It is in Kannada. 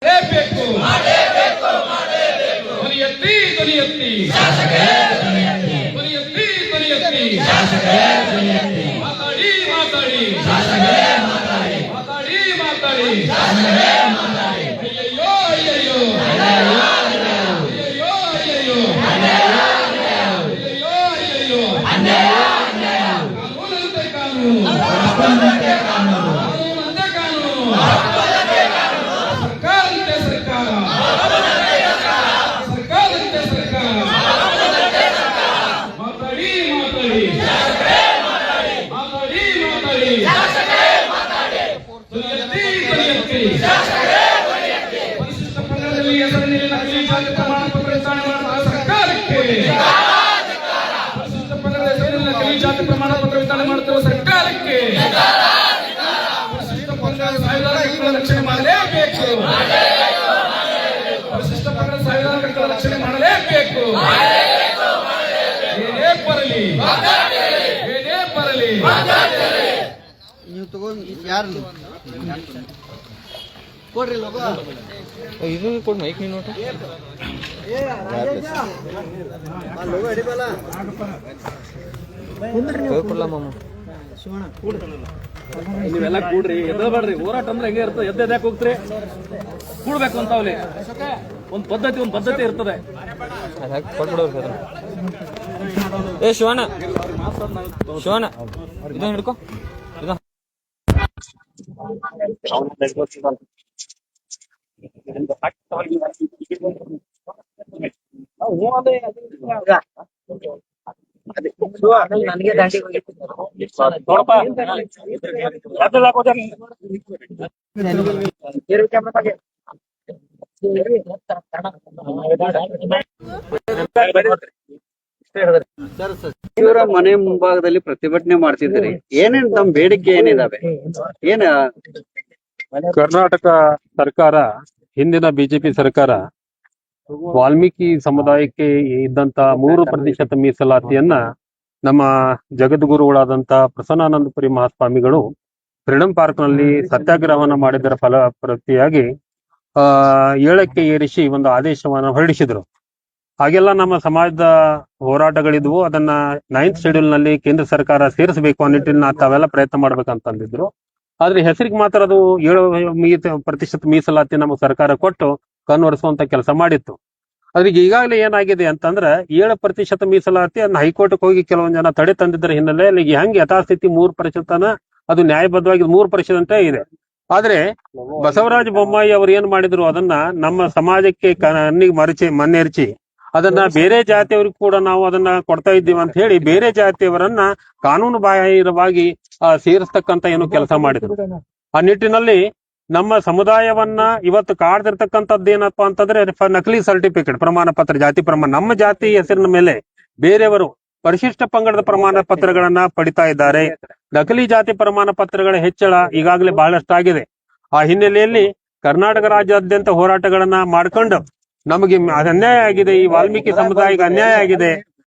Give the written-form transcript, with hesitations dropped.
ಬೇಕು ಧ್ವನಿ ಎತ್ತಿ ಧ್ವನಿ ಎತ್ತಿ ಧ್ವನಿ ಎತ್ತಿ ಧ್ವನಿ ಎತ್ತಿ ಮಾತಾಡಿ ಮಾತಾಡಿ ಮಾತಾಡಿ ಮಾತಾಡಿ ಅಯ್ಯಯ್ಯೋ ಅಯ್ಯಯ್ಯೋ ಅಯ್ಯಯ್ಯೋ ಅಯ್ಯಯ್ಯೋ ಅಯ್ಯಯ್ಯೋ ಅಯ್ಯಯ್ಯೋ ಕಾನೂನಂತೆ ಕಾನೂನು ಕಾನೂನಂತೆ ಕಾನೂನು ಸರ್ಕಾರಂತೆ ಸರ್ಕಾರ ಸರ್ಕಾರಂತೆ ಸರ್ಕಾರ ಮಾತಾಡಿ ಮಾತಾಡಿ ಮಾತಾಡಿ ಮಾತಾಡಿ ಧ್ವನಿ ಎತ್ತಿ ಪರಿಶಿಷ್ಟ ಪಂಗಡದಲ್ಲಿ ಹೆಸರಿನಲ್ಲಿ ನಕಲಿ ಜಾತಿ ಪ್ರಮಾಣ ಪತ್ರ ವಿತರಣೆ ಮಾಡುವ ಸರ್ಕಾರಕ್ಕೆ ಪರಿಶಿಷ್ಟ ಪಂಗಡದ ಹೆಸರಿನಲ್ಲಿ ನಕಲಿ ಜಾತಿ ಪ್ರಮಾಣ ಪತ್ರ ವಿತರಣೆ ಮಾಡುತ್ತಿರುವ ಸರ್ಕಾರಕ್ಕೆ ಪರಿಶಿಷ್ಟ ಪಂಗಡದ ಸಾವಿರಾರು ಮಕ್ಕಳ ರಕ್ಷಣೆ ಮಾಡಲೇಬೇಕು ಪರಿಶಿಷ್ಟ ಪಂಗಡದ ಸಾವಿರಾರು ಮಕ್ಕಳ ರಕ್ಷಣೆ ಮಾಡಲೇಬೇಕು ಏನೇ ಬರಲಿ ಏನೇ ಬರಲಿ ನೀವು ತಗೊಂಡು ಯಾರು ಕೊಡ್ರಿ ಲೋಕ ಇದು ಕೊಡ್ ಮೈಕ್ ನೀನು ನೋಟ ಲೋಗ ಹಿಡಿಬಲ್ಲ ಕೊಡ್ಲ ಮಾಮ ಶಿವಣ್ಣ ಕೂಡ್ರಿ ನೀವೆಲ್ಲ ಕೂಡ್ರಿ ಎದ್ದೇಳ್ಬೇಡ್ರಿ. ಹೋರಾಟ ಅಂದ್ರೆ ಹೆಂಗೆ ಇರ್ತದೆ, ಎದ್ದೇಕ್ ಹೋಗ್ತೀರಿ, ಕೂಡ್ಬೇಕು ಅಂತ ಅವಲಿ ಒಂದು ಪದ್ಧತಿ ಇರ್ತದೆ. ಅದಾಗಿ ಕೊಟ್ಬಿಡೋರು ಅದನ್ನ. ಏ ಶಿವಣ್ಣ ಇದನ್ನ ಹಿಡ್ಕೊ ಇದು ನನಗೆ ದಾಂಡಿ ಇವರ ಮನೆ ಮುಂಭಾಗದಲ್ಲಿ ಪ್ರತಿಭಟನೆ ಮಾಡ್ತಿದ್ದೀರಿ, ಏನೇನ್ ತಮ್ಮ ಬೇಡಿಕೆ ಏನಿದಾವೆ? ಏನ ಕರ್ನಾಟಕ ಸರ್ಕಾರ, ಹಿಂದಿನ ಬಿಜೆಪಿ ಸರ್ಕಾರ ವಾಲ್ಮೀಕಿ ಸಮುದಾಯಕ್ಕೆ ಇದ್ದಂತ 3% ಮೀಸಲಾತಿಯನ್ನ ನಮ್ಮ ಜಗದ್ಗುರುಗಳಾದಂತ ಪ್ರಸನ್ನಾನಂದಪುರಿ ಮಹಾಸ್ವಾಮಿಗಳು ಫ್ರೀಡಂ ಪಾರ್ಕ್ ನಲ್ಲಿ ಸತ್ಯಾಗ್ರಹವನ್ನ ಮಾಡಿದರ ಫಲಪ್ರತಿಯಾಗಿ 7ಕ್ಕೆ ಏರಿಸಿ ಒಂದು ಆದೇಶವನ್ನ ಹೊರಡಿಸಿದ್ರು. ಹಾಗೆಲ್ಲ ನಮ್ಮ ಸಮಾಜದ ಹೋರಾಟಗಳಿದ್ವು. ಅದನ್ನ 9th ಶೆಡ್ಯೂಲ್ ನಲ್ಲಿ ಕೇಂದ್ರ ಸರ್ಕಾರ ಸೇರಿಸಬೇಕು ಅನ್ನೋ ನಿಟ್ಟಿನ ತಾವೆಲ್ಲ ಪ್ರಯತ್ನ ಮಾಡ್ಬೇಕಂತಂದಿದ್ರು. ಆದ್ರೆ ಹೆಸರಿಗೆ ಮಾತ್ರ ಅದು 7% ಮೀಸಲಾತಿ ನಮ್ಮ ಸರ್ಕಾರ ಕೊಟ್ಟು ಕನ್ವರ್ಸುವಂತ ಕೆಲಸ ಮಾಡಿತ್ತು. ಅದ್ರಿಗೆ ಈಗಾಗಲೇ ಏನಾಗಿದೆ ಅಂತಂದ್ರೆ 7% ಮೀಸಲಾತಿ ಅದನ್ನ ಹೈಕೋರ್ಟ್ಗೆ ಹೋಗಿ ಕೆಲವೊಂದ್ ಜನ ತಡೆ ತಂದಿದ್ರ ಹಿನ್ನೆಲೆಯಲ್ಲಿ ಹೆಂಗ್ ಯಥಾಸ್ಥಿತಿ 3% ಅದು ನ್ಯಾಯಬದ್ಧವಾಗಿ 3% ಇದೆ. ಆದ್ರೆ ಬಸವರಾಜ ಬೊಮ್ಮಾಯಿ ಅವ್ರು ಏನ್ ಮಾಡಿದ್ರು, ಅದನ್ನ ನಮ್ಮ ಸಮಾಜಕ್ಕೆ ಕಣ್ಣಿಗೆ ಮಣ್ಣೆರ್ಚಿ ಅದನ್ನ ಬೇರೆ ಜಾತಿಯವ್ರಿಗೆ ಕೂಡ ನಾವು ಅದನ್ನ ಕೊಡ್ತಾ ಇದ್ದೀವಿ ಅಂತ ಹೇಳಿ ಬೇರೆ ಜಾತಿಯವರನ್ನ ಕಾನೂನು ಬಾಹಿರವಾಗಿ ಸೇರಿಸ್ತಕ್ಕಂತ ಏನು ಕೆಲಸ ಮಾಡಿದ್ರು. ಆ ನಿಟ್ಟಿನಲ್ಲಿ ನಮ್ಮ ಸಮುದಾಯವನ್ನ ಇವತ್ತು ಕಾಡ್ತಿರ್ತಕ್ಕಂಥದ್ದು ಏನಪ್ಪಾ ಅಂತಂದ್ರೆ ನಕಲಿ ಸರ್ಟಿಫಿಕೇಟ್ ಪ್ರಮಾಣ ಪತ್ರ, ಜಾತಿ ಪ್ರಮಾಣ, ನಮ್ಮ ಜಾತಿ ಹೆಸರಿನ ಮೇಲೆ ಬೇರೆಯವರು ಪರಿಶಿಷ್ಟ ಪಂಗಡದ ಪ್ರಮಾಣ ಪತ್ರಗಳನ್ನ ಪಡಿತಾ ಇದ್ದಾರೆ. ನಕಲಿ ಜಾತಿ ಪ್ರಮಾಣ ಪತ್ರಗಳ ಹೆಚ್ಚಳ ಈಗಾಗಲೇ ಬಹಳಷ್ಟು ಆಗಿದೆ. ಆ ಹಿನ್ನೆಲೆಯಲ್ಲಿ ಕರ್ನಾಟಕ ರಾಜ್ಯಾದ್ಯಂತ ಹೋರಾಟಗಳನ್ನ ಮಾಡ್ಕೊಂಡು ನಮಗೆ ಅನ್ಯಾಯ ಆಗಿದೆ, ಈ ವಾಲ್ಮೀಕಿ ಸಮುದಾಯಕ್ಕೆ ಅನ್ಯಾಯ ಆಗಿದೆ,